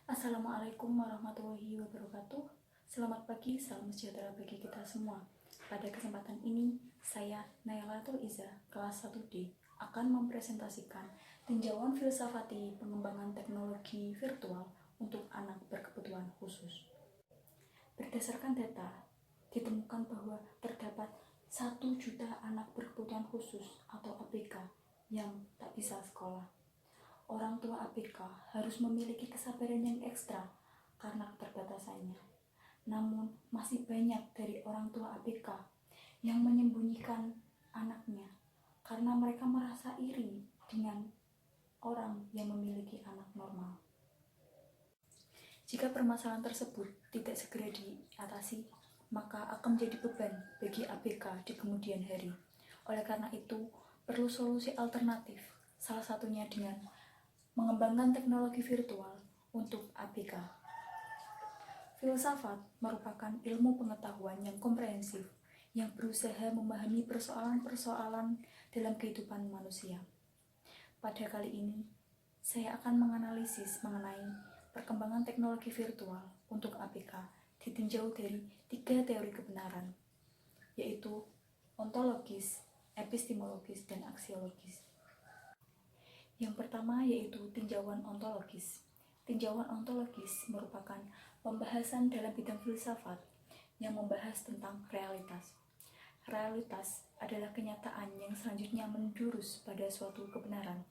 Assalamualaikum warahmatullahi wabarakatuh. Selamat pagi, salam sejahtera bagi kita semua. Pada kesempatan ini, saya Nailatul Iza, kelas 1D, akan mempresentasikan tinjauan filsafati pengembangan teknologi virtual untuk anak berkebutuhan khusus. Berdasarkan data, ditemukan bahwa terdapat 1 juta anak berkebutuhan khusus atau ABK yang tak bisa sekolah. Orang tua ABK harus memiliki kesabaran yang ekstra karena keterbatasannya. Namun, masih banyak dari orang tua ABK yang menyembunyikan anaknya karena mereka merasa iri dengan orang yang memiliki anak normal. Jika permasalahan tersebut tidak segera diatasi, maka akan menjadi beban bagi ABK di kemudian hari. Oleh karena itu, perlu solusi alternatif, salah satunya dengan mengembangkan teknologi virtual untuk ABK. Filsafat merupakan ilmu pengetahuan yang komprehensif yang berusaha memahami persoalan-persoalan dalam kehidupan manusia. Pada kali ini, saya akan menganalisis mengenai perkembangan teknologi virtual untuk ABK ditinjau dari 3 teori kebenaran, yaitu ontologis, epistemologis, dan aksiologis. Yang pertama yaitu tinjauan ontologis. Tinjauan ontologis merupakan pembahasan dalam bidang filsafat yang membahas tentang realitas. Realitas adalah kenyataan yang selanjutnya menjurus pada suatu kebenaran.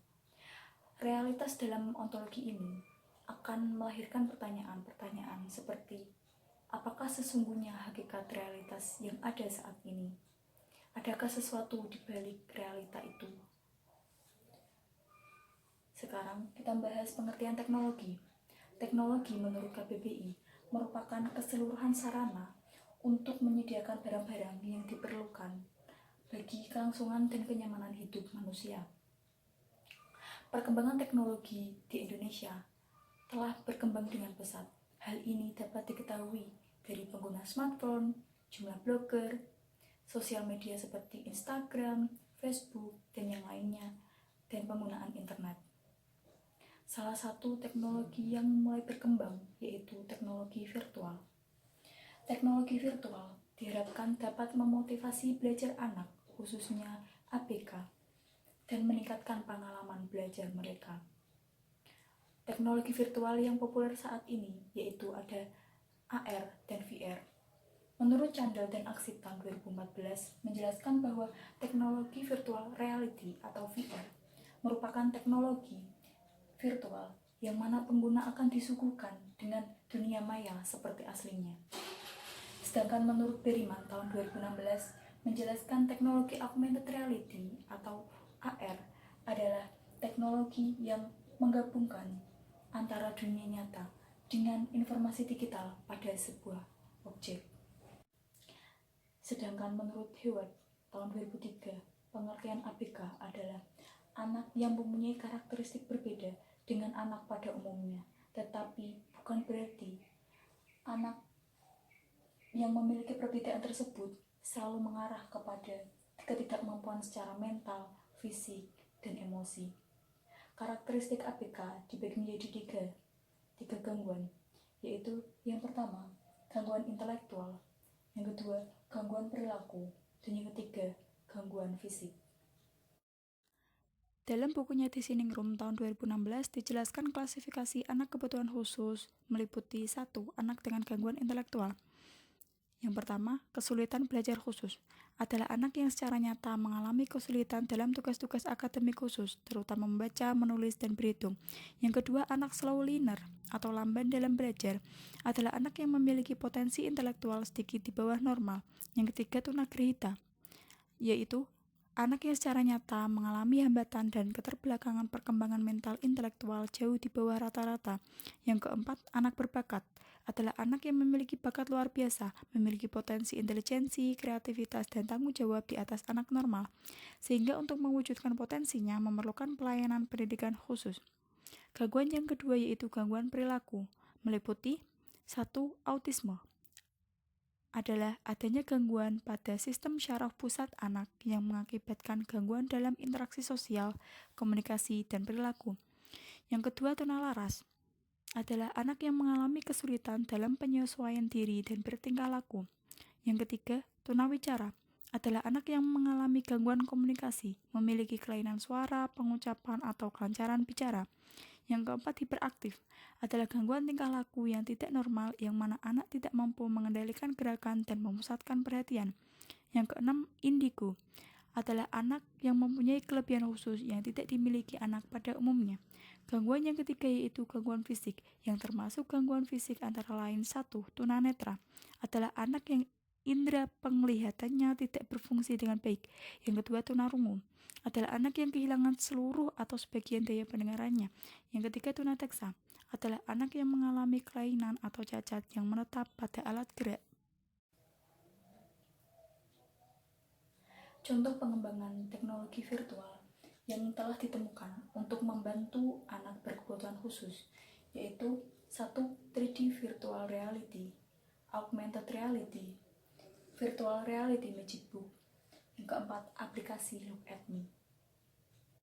Realitas dalam ontologi ini akan melahirkan pertanyaan-pertanyaan seperti apakah sesungguhnya hakikat realitas yang ada saat ini? Adakah sesuatu di balik realita itu? Sekarang kita bahas pengertian teknologi. Teknologi menurut KBBI merupakan keseluruhan sarana untuk menyediakan barang-barang yang diperlukan bagi kelangsungan dan kenyamanan hidup manusia. Perkembangan teknologi di Indonesia telah berkembang dengan pesat. Hal ini dapat diketahui dari pengguna smartphone, jumlah blogger, sosial media seperti Instagram, Facebook, dan yang lainnya, dan penggunaan internet. Salah satu teknologi yang mulai berkembang yaitu teknologi virtual. Teknologi virtual diharapkan dapat memotivasi belajar anak, khususnya ABK, dan meningkatkan pengalaman belajar mereka. Teknologi virtual yang populer saat ini yaitu ada AR dan VR. Menurut Candel dan Aksip tahun 2014 menjelaskan bahwa teknologi virtual reality atau VR merupakan teknologi virtual yang mana pengguna akan disuguhkan dengan dunia maya seperti aslinya. Sedangkan menurut Beriman tahun 2016 menjelaskan teknologi augmented reality atau AR adalah teknologi yang menggabungkan antara dunia nyata dengan informasi digital pada sebuah objek. Sedangkan menurut Heward tahun 2003 pengertian ABK adalah anak yang mempunyai karakteristik berbeda dengan anak pada umumnya, tetapi bukan berarti anak yang memiliki perbedaan tersebut selalu mengarah kepada ketidakmampuan secara mental, fisik, dan emosi. Karakteristik ABK dibagi menjadi tiga gangguan, yaitu yang pertama, gangguan intelektual, yang kedua, gangguan perilaku, dan yang ketiga, gangguan fisik. Dalam bukunya The Shining Room tahun 2016 dijelaskan klasifikasi anak kebutuhan khusus meliputi 1. Anak dengan gangguan intelektual. Yang pertama, kesulitan belajar khusus adalah anak yang secara nyata mengalami kesulitan dalam tugas-tugas akademik khusus, terutama membaca, menulis, dan berhitung. Yang kedua, anak slow learner atau lamban dalam belajar adalah anak yang memiliki potensi intelektual sedikit di bawah normal. Yang ketiga, tunagrahita, yaitu anak yang secara nyata mengalami hambatan dan keterbelakangan perkembangan mental intelektual jauh di bawah rata-rata. Yang keempat, anak berbakat adalah anak yang memiliki bakat luar biasa, memiliki potensi intelijensi, kreativitas, dan tanggung jawab di atas anak normal, sehingga untuk mewujudkan potensinya memerlukan pelayanan pendidikan khusus. Gangguan yang kedua yaitu gangguan perilaku, meliputi 1. Autisme adalah adanya gangguan pada sistem syaraf pusat anak yang mengakibatkan gangguan dalam interaksi sosial, komunikasi, dan perilaku. Yang kedua, tunalaras adalah anak yang mengalami kesulitan dalam penyesuaian diri dan bertingkah laku. Yang ketiga, tunawicara adalah anak yang mengalami gangguan komunikasi, memiliki kelainan suara, pengucapan, atau kelancaran bicara. Yang keempat, hiperaktif adalah gangguan tingkah laku yang tidak normal, yang mana anak tidak mampu mengendalikan gerakan dan memusatkan perhatian. Yang keenam, indigo adalah anak yang mempunyai kelebihan khusus yang tidak dimiliki anak pada umumnya. Gangguan yang ketiga yaitu gangguan fisik, yang termasuk gangguan fisik antara lain 1. Tunanetra adalah anak yang indera penglihatannya tidak berfungsi dengan baik. Yang kedua, tunarungu adalah anak yang kehilangan seluruh atau sebagian daya pendengarannya. Yang ketiga, tunateksa adalah anak yang mengalami kelainan atau cacat yang menetap pada alat gerak. Contoh pengembangan teknologi virtual yang telah ditemukan untuk membantu anak berkebutuhan khusus, yaitu 1. 3D virtual reality, augmented reality, virtual reality magic book. Yang keempat, aplikasi Look at Me.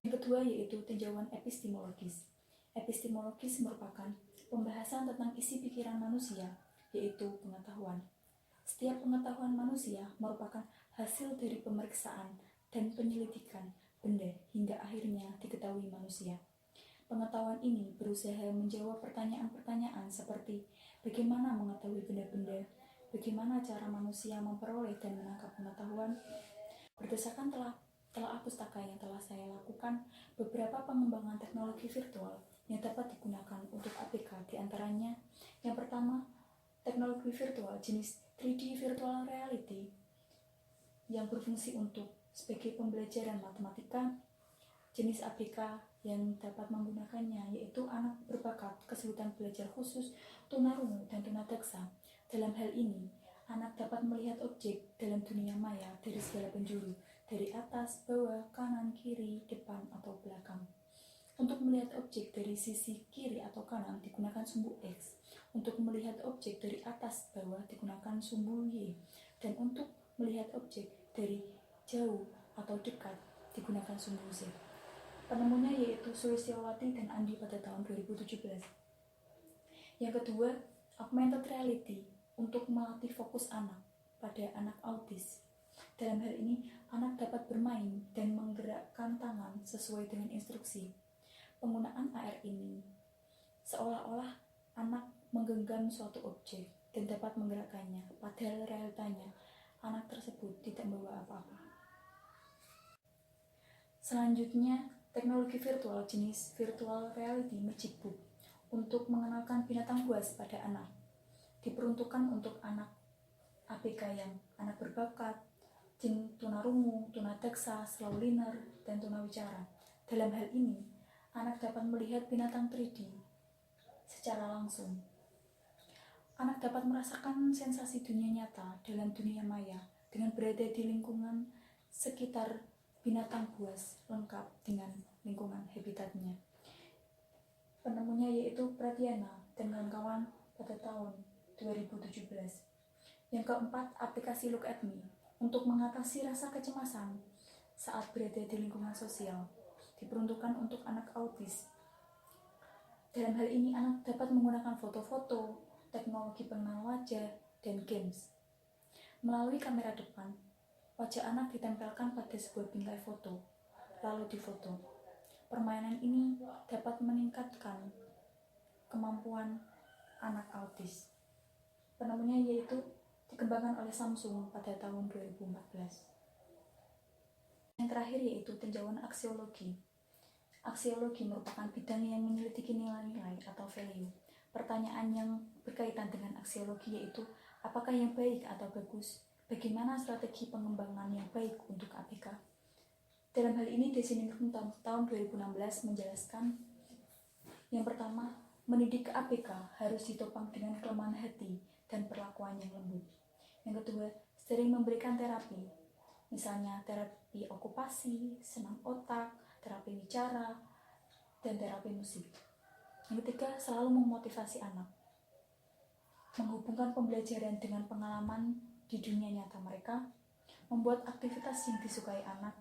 Yang kedua yaitu tinjauan epistemologis. Epistemologis merupakan pembahasan tentang isi pikiran manusia, yaitu pengetahuan. Setiap pengetahuan manusia merupakan hasil dari pemeriksaan dan penyelidikan benda hingga akhirnya diketahui manusia. Pengetahuan ini berusaha menjawab pertanyaan-pertanyaan seperti bagaimana mengetahui benda-benda, bagaimana cara manusia memperoleh dan menangkap pengetahuan. Berdasarkan telah pustaka yang telah saya lakukan, beberapa pengembangan teknologi virtual yang dapat digunakan untuk APK diantaranya, yang pertama, teknologi virtual jenis 3D virtual reality yang berfungsi untuk sebagai pembelajaran matematika. Jenis APK yang dapat menggunakannya yaitu anak berbakat kesulitan belajar khusus, tunarungu, dan tunateksa. Dalam hal ini, anak dapat melihat objek dalam dunia maya dari segala penjuru, dari atas, bawah, kanan, kiri, depan, atau belakang. Untuk melihat objek dari sisi kiri atau kanan digunakan sumbu X. Untuk melihat objek dari atas bawah digunakan sumbu Y. Dan untuk melihat objek dari jauh atau dekat digunakan sumbu Z. Penemunya yaitu Sulistyowati dan Andi pada tahun 2017. Yang kedua, augmented reality untuk melatih fokus anak pada anak autis. Dalam hal ini, anak dapat bermain dan menggerakkan tangan sesuai dengan instruksi. Penggunaan AR ini seolah-olah anak menggenggam suatu objek dan dapat menggerakkannya, padahal realitanya anak tersebut tidak membawa apa-apa. Selanjutnya, teknologi virtual jenis virtual reality magic book untuk mengenalkan binatang buas pada anak. Diperuntukkan untuk anak APK yang anak berbakat, tunarungu, tunateksa, slow learner, dan tunawicara. Dalam hal ini, anak dapat melihat binatang 3D secara langsung. Anak dapat merasakan sensasi dunia nyata dalam dunia maya dengan berada di lingkungan sekitar binatang buas lengkap dengan lingkungan habitatnya. Penemunya yaitu Pratiana dan kawan-kawan pada tahun 2017. Yang keempat, aplikasi Look at Me untuk mengatasi rasa kecemasan saat berada di lingkungan sosial. Diperuntukkan untuk anak autis. Dalam hal ini, anak dapat menggunakan foto-foto, teknologi pengenal wajah, dan games. Melalui kamera depan, wajah anak ditempelkan pada sebuah bingkai foto, lalu difoto. Permainan ini dapat meningkatkan kemampuan anak autis. Penemunya yaitu dikembangkan oleh Samsung pada tahun 2014. Yang terakhir yaitu tinjauan aksiologi. Aksiologi merupakan bidang yang menyelidiki nilai-nilai atau value. Pertanyaan yang berkaitan dengan aksiologi yaitu apakah yang baik atau bagus, bagaimana strategi pengembangan yang baik untuk APK. Dalam hal ini, Desiningrum tahun 2016 menjelaskan yang pertama, mendidik APK harus ditopang dengan kelemahan hati dan perlakuan yang lembut. Yang kedua, sering memberikan terapi, misalnya terapi okupasi, senam otak, terapi bicara, dan terapi musik. Yang ketiga, selalu memotivasi anak, menghubungkan pembelajaran dengan pengalaman di dunia nyata mereka, membuat aktivitas yang disukai anak,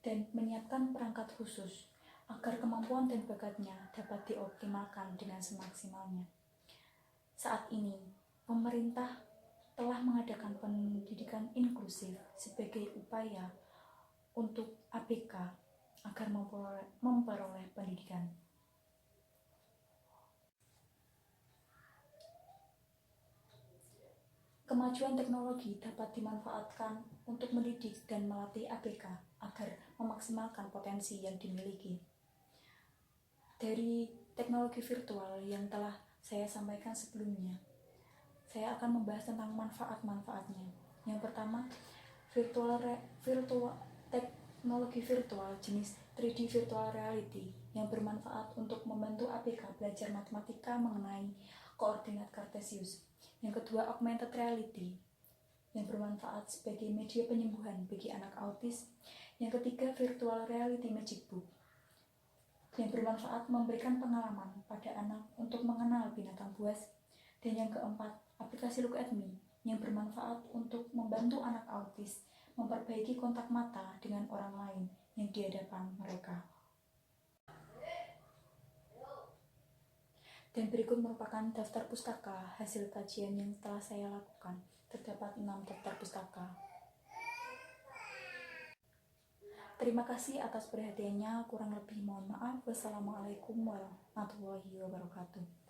dan menyiapkan perangkat khusus agar kemampuan dan bakatnya dapat dioptimalkan dengan semaksimalnya. Saat ini, pemerintah telah mengadakan pendidikan inklusif sebagai upaya untuk ABK agar memperoleh pendidikan. Kemajuan teknologi dapat dimanfaatkan untuk mendidik dan melatih ABK agar memaksimalkan potensi yang dimiliki. Dari teknologi virtual yang telah saya sampaikan sebelumnya, saya akan membahas tentang manfaat-manfaatnya. Yang pertama, teknologi virtual jenis 3D virtual reality yang bermanfaat untuk membantu ABK belajar matematika mengenai koordinat kartesius. Yang kedua, augmented reality yang bermanfaat sebagai media penyembuhan bagi anak autis. Yang ketiga, virtual reality magic book yang bermanfaat memberikan pengalaman pada anak untuk mengenal binatang buas. Dan yang keempat, aplikasi Look at Me yang bermanfaat untuk membantu anak autis memperbaiki kontak mata dengan orang lain yang di hadapan mereka. Dan berikut merupakan daftar pustaka hasil kajian yang telah saya lakukan. Terdapat 6 daftar pustaka. Terima kasih atas perhatiannya. Kurang lebih mohon maaf. Wassalamualaikum warahmatullahi wabarakatuh.